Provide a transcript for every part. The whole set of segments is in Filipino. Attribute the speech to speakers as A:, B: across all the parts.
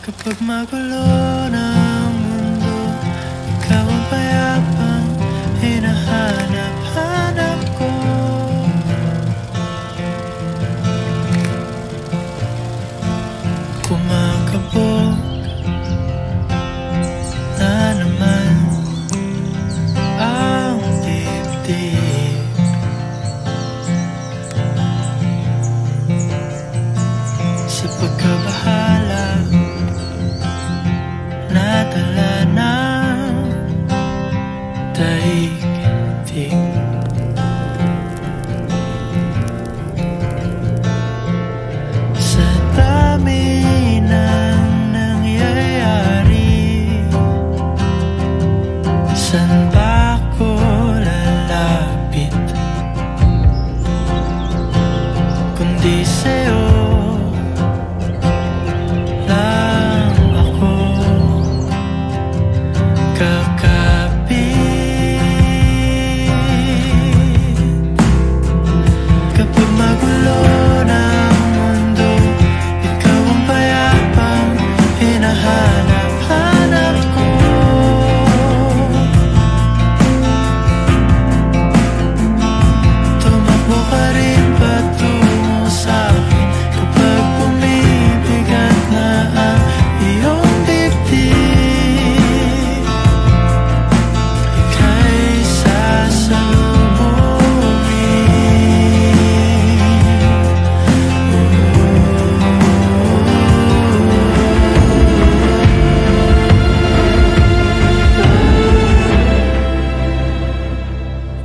A: Kapag magulo ng mundo, ikaw ang payapang hinahanap-hanap ko. Kumakabog na naman ang dibdib. Sa pagkabahala nadala ng daigdig. Sa dami ng nangyayari, saan ba ako lalapit kundi sa'yo?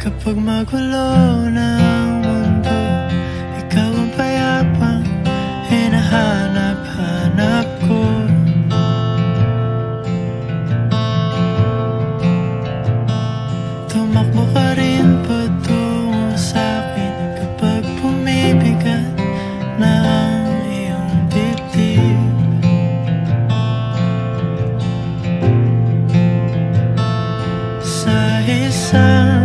A: Kapag magulo ng mundo, ikaw ang payapang hinahanap-hanap ko. Tumakbo ka rin patungo sa'kin kapag bumibigat na ang iyong dibdib. Sa isang